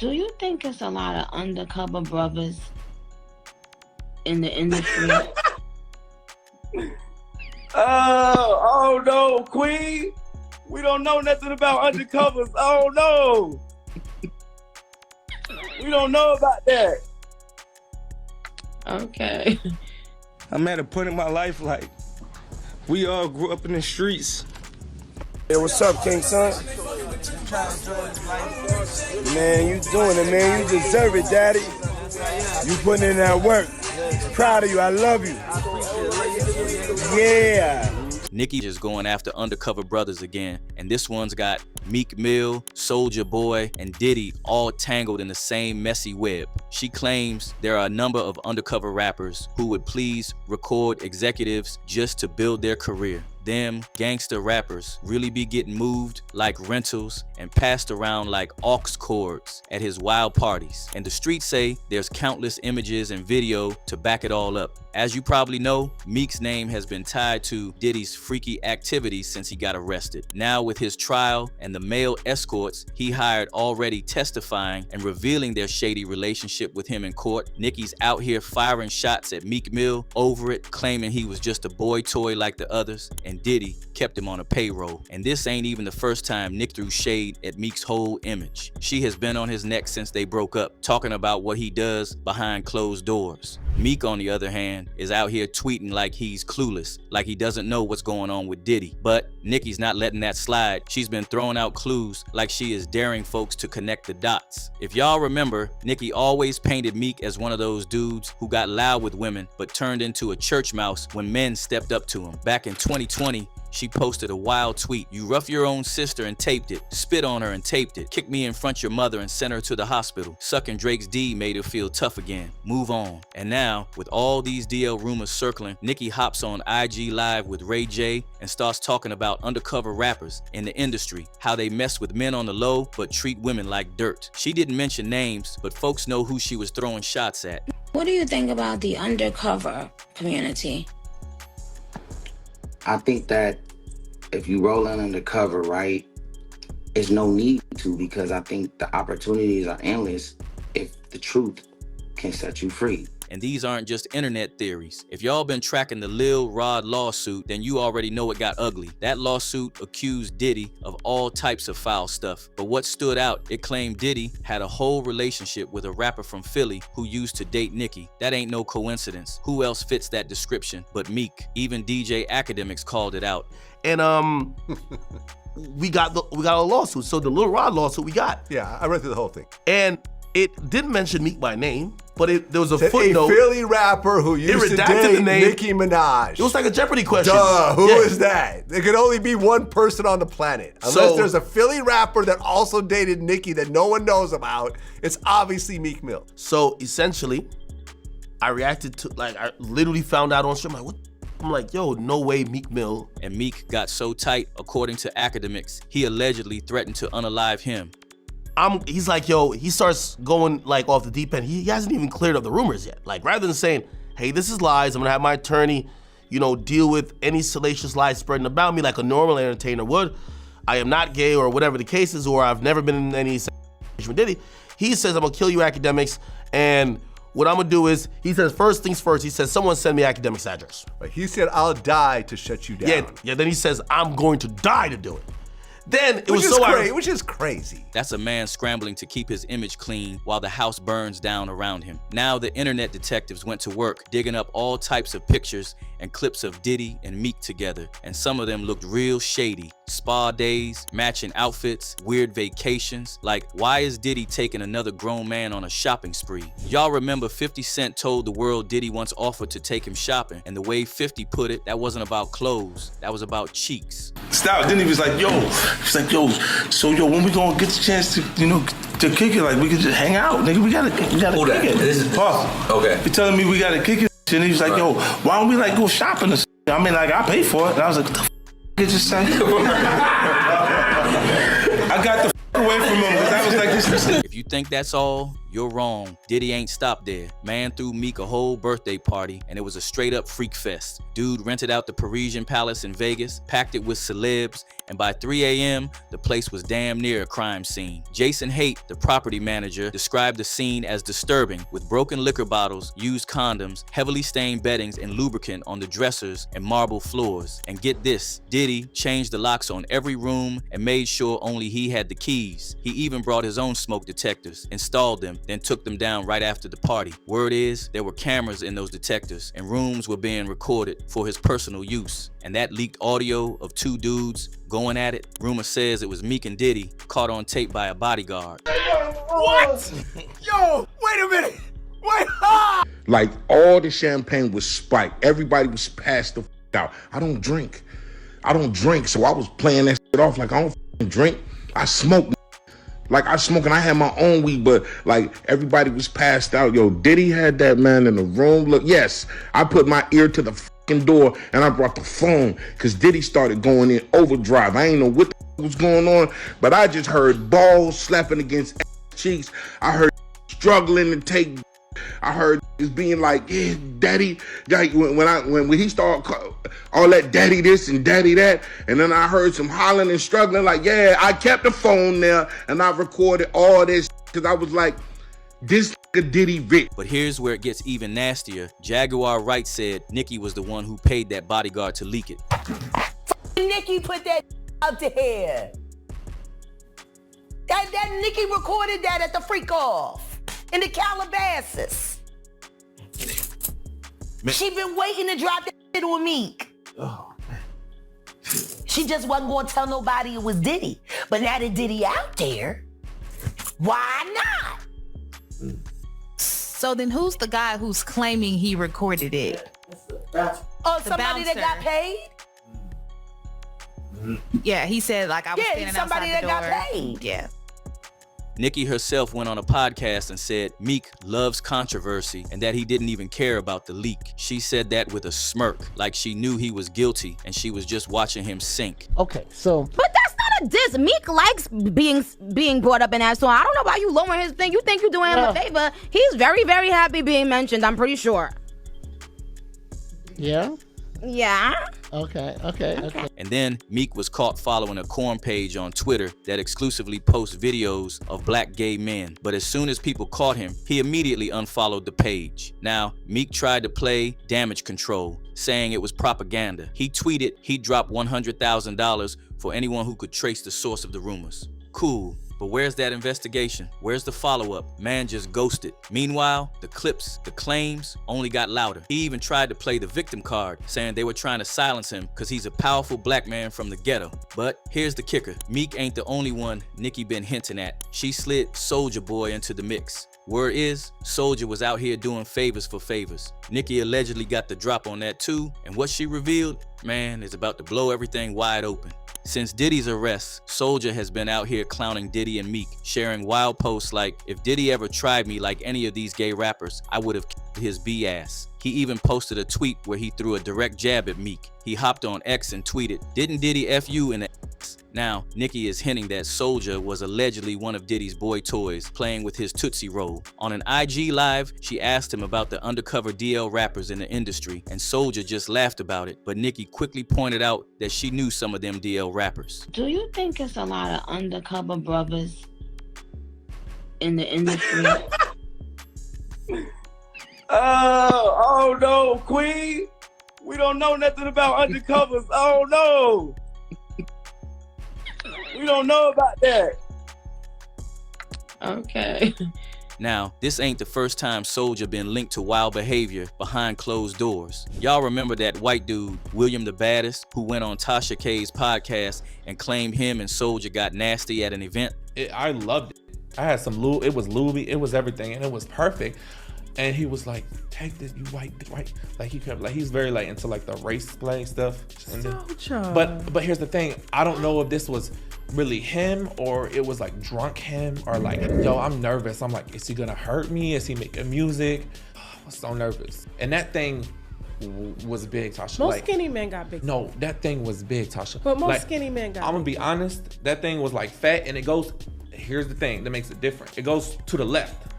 Do you think it's a lot of undercover brothers in the industry? Oh no, Queen. We don't know nothing about undercovers. Oh no. We don't know about that. Okay. I'm at a point in my life like we all grew up in the streets. Hey, what's up, King Son? Man, you doing it, man. You deserve it, Daddy. You putting in that work. Proud of you. I love you. Yeah. Nikki is going after undercover brothers again, and this one's got Meek Mill, Soulja Boy, and Diddy all tangled in the same messy web. She claims there are a number of undercover rappers who would please record executives just to build their career. Them gangsta rappers really be getting moved like rentals and passed around like aux cords at his wild parties. And the streets say there's countless images and video to back it all up. As you probably know, Meek's name has been tied to Diddy's freaky activities since he got arrested. Now with his trial and the male escorts he hired already testifying and revealing their shady relationship with him in court, Nicki's out here firing shots at Meek Mill over it, claiming he was just a boy toy like the others, and Diddy kept him on a payroll. And this ain't even the first time Nick threw shade at Meek's whole image. She has been on his neck since they broke up, talking about what he does behind closed doors. Meek, on the other hand, is out here tweeting like he's clueless, like he doesn't know what's going on with Diddy. But Nicki's not letting that slide. She's been throwing out clues like she is daring folks to connect the dots. If y'all remember, Nicki always painted Meek as one of those dudes who got loud with women but turned into a church mouse when men stepped up to him. Back in 2020, she posted a wild tweet. You rough your own sister and taped it, spit on her and taped it, kicked me in front your mother and sent her to the hospital. Sucking Drake's D made her feel tough again. Move on. And now, with all these DL rumors circling, Nicki hops on IG Live with Ray J and starts talking about undercover rappers in the industry, how they mess with men on the low but treat women like dirt. She didn't mention names, but folks know who she was throwing shots at. What do you think about the undercover community? I think that if you roll in undercover, right, there's no need to, because I think the opportunities are endless if the truth can set you free. And these aren't just internet theories. If y'all been tracking the Lil Rod lawsuit, then you already know it got ugly. That lawsuit accused Diddy of all types of foul stuff. But what stood out, it claimed Diddy had a whole relationship with a rapper from Philly who used to date Nicki. That ain't no coincidence. Who else fits that description but Meek? Even DJ Academics called it out. And we got a lawsuit. So the Lil Rod lawsuit we got. Yeah, I read through the whole thing. And it didn't mention Meek by name, but there was a footnote. A Philly rapper who used to date Nicki Minaj. It was like a Jeopardy question. Duh, who is that? There could only be one person on the planet. Unless there's a Philly rapper that also dated Nicki that no one knows about, it's obviously Meek Mill. So essentially, I reacted to, like, I literally found out on stream, like, what? I'm like, yo, no way Meek Mill. And Meek got so tight, according to academics, he allegedly threatened to unalive him. He's like, yo, he starts going like off the deep end. He hasn't even cleared up the rumors yet. Like, rather than saying, hey, this is lies, I'm gonna have my attorney, deal with any salacious lies spreading about me like a normal entertainer would. I am not gay or whatever the case is, or I've never been in any situation with Diddy. He says, I'm gonna kill you, academics, and what I'm gonna do is, he says, first things first, he says, someone send me academics' address. He said, I'll die to shut you down. Yeah, then he says, I'm going to die to do it. Then it which was so which is crazy. That's a man scrambling to keep his image clean while the house burns down around him. Now the internet detectives went to work digging up all types of pictures and clips of Diddy and Meek together, and some of them looked real shady. Spa days, matching outfits, weird vacations. Like, why is Diddy taking another grown man on a shopping spree? Y'all remember 50 Cent told the world Diddy once offered to take him shopping, and the way 50 put it, that wasn't about clothes, that was about cheeks. Stop. Then he was like, yo, when we gonna get the chance to, to kick it? Like, we could just hang out, nigga. We gotta kick it. This is Pause. Okay. You're telling me we gotta kick it, and he was like, yo, why don't we like go shopping or something? I mean, like, I pay for it. And I was like, what the did you say? I got the away from him because I was like, this. If you think that's all, you're wrong. Diddy ain't stopped there. Man threw Meek a whole birthday party, and it was a straight up freak fest. Dude rented out the Parisian Palace in Vegas, packed it with celebs, and by 3 a.m., the place was damn near a crime scene. Jason Haight, the property manager, described the scene as disturbing, with broken liquor bottles, used condoms, heavily stained beddings, and lubricant on the dressers and marble floors. And get this, Diddy changed the locks on every room and made sure only he had the keys. He even brought his own smoke detectors, installed them, then took them down right after the party. Word is, there were cameras in those detectors, and rooms were being recorded for his personal use. And that leaked audio of two dudes going at it, rumor says it was Meek and Diddy, caught on tape by a bodyguard. What? Yo, wait a minute. Wait. Ah! Like, all the champagne was spiked. Everybody was passed the out. I don't drink, so I was playing that shit off like I don't drink. I smoke. Like, I smoke and I had my own weed, but like everybody was passed out. Yo, Diddy had that man in the room. Look, yes, I put my ear to the fucking door and I brought the phone because Diddy started going in overdrive. I ain't know what the was going on, but I just heard balls slapping against cheeks. I heard struggling to take. I heard it's being like, yeah, daddy. Like when he started all that daddy this and daddy that, and then I heard some hollering and struggling. Like, yeah, I kept the phone there and I recorded all this because I was like, this Diddy rich. But here's where it gets even nastier. Jaguar Wright said Nikki was the one who paid that bodyguard to leak it. Nikki put that out there. That Nikki recorded that at the freak off. In the Calabasas. She been waiting to drop that shit on Meek. Oh, man. She just wasn't gonna tell nobody it was Diddy. But now that Diddy out there, why not? So then who's the guy who's claiming he recorded it? Oh, somebody that got paid? Yeah, he said like I was standing somebody outside the door. that got paid. Yeah. Nikki herself went on a podcast and said Meek loves controversy and that he didn't even care about the leak. She said that with a smirk, like she knew he was guilty and she was just watching him sink. Okay, so... But that's not a diss. Meek likes being brought up in that song. I don't know about you lowering his thing. You think you're doing him a favor. He's very, very happy being mentioned, I'm pretty sure. Yeah? Yeah. Okay. And then Meek was caught following a corn page on Twitter that exclusively posts videos of black gay men. But as soon as people caught him, he immediately unfollowed the page. Now, Meek tried to play damage control, saying it was propaganda. He tweeted he'd drop $100,000 for anyone who could trace the source of the rumors. Cool. But where's that investigation? Where's the follow-up? Man just ghosted. Meanwhile, the clips, the claims only got louder. He even tried to play the victim card, saying they were trying to silence him because he's a powerful black man from the ghetto. But here's the kicker. Meek ain't the only one Nikki been hinting at. She slid Soulja Boy into the mix. Word is, Soulja was out here doing favors for favors. Nikki allegedly got the drop on that too, and what she revealed, man, is about to blow everything wide open. Since Diddy's arrest, Soulja has been out here clowning Diddy and Meek, sharing wild posts like, if Diddy ever tried me like any of these gay rappers, I would have kicked his B ass. He even posted a tweet where he threw a direct jab at Meek. He hopped on X and tweeted, didn't Diddy F you in the X? Now, Nikki is hinting that Soulja was allegedly one of Diddy's boy toys, playing with his Tootsie Roll. On an IG Live, she asked him about the undercover DL rappers in the industry, and Soulja just laughed about it, but Nikki quickly pointed out that she knew some of them DL rappers. Do you think it's a lot of undercover brothers in the industry? Oh no, Queen. We don't know nothing about undercovers. Oh no. We don't know about that. Okay. Now, this ain't the first time Soulja been linked to wild behavior behind closed doors. Y'all remember that white dude, William the Baddest, who went on Tasha K's podcast and claimed him and Soulja got nasty at an event? I loved it. I had some it was Louis, it was everything, and it was perfect. And he was like, take this, you white. Like he kept like he's very like into like the race playing stuff. And then, but here's the thing, I don't know if this was really him or it was like drunk him or like, yo, I'm nervous. I'm like, is he gonna hurt me? Is he making music? I was so nervous. And that thing was big, Tasha. Most skinny men got big. No, that thing was big, Tasha. But most skinny men got I'm gonna be honest, that thing was like fat and it goes, here's the thing that makes it different. It goes to the left.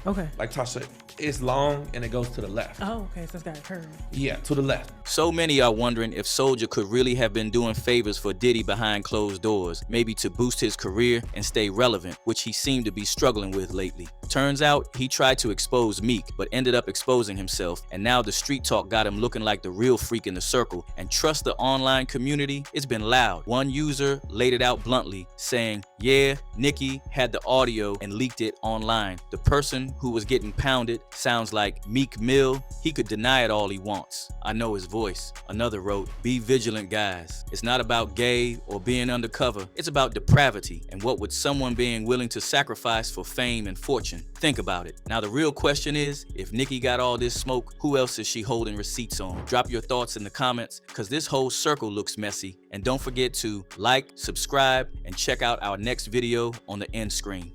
Okay. Like Tasha, it's long and it goes to the left. Oh, okay, so it's got a curve. Yeah, to the left. So many are wondering if Soulja could really have been doing favors for Diddy behind closed doors, maybe to boost his career and stay relevant, which he seemed to be struggling with lately. Turns out he tried to expose Meek, but ended up exposing himself, and now the street talk got him looking like the real freak in the circle. And trust the online community, it's been loud. One user laid it out bluntly, saying, yeah, Nikki had the audio and leaked it online. The person who was getting pounded sounds like Meek Mill. He could deny it all he wants. I know his voice. Another wrote, be vigilant, guys. It's not about gay or being undercover. It's about depravity and what would someone being willing to sacrifice for fame and fortune. Think about it. Now the real question is, if Nikki got all this smoke, who else is she holding receipts on? Drop your thoughts in the comments, because this whole circle looks messy. And don't forget to like, subscribe, and check out our next video on the end screen.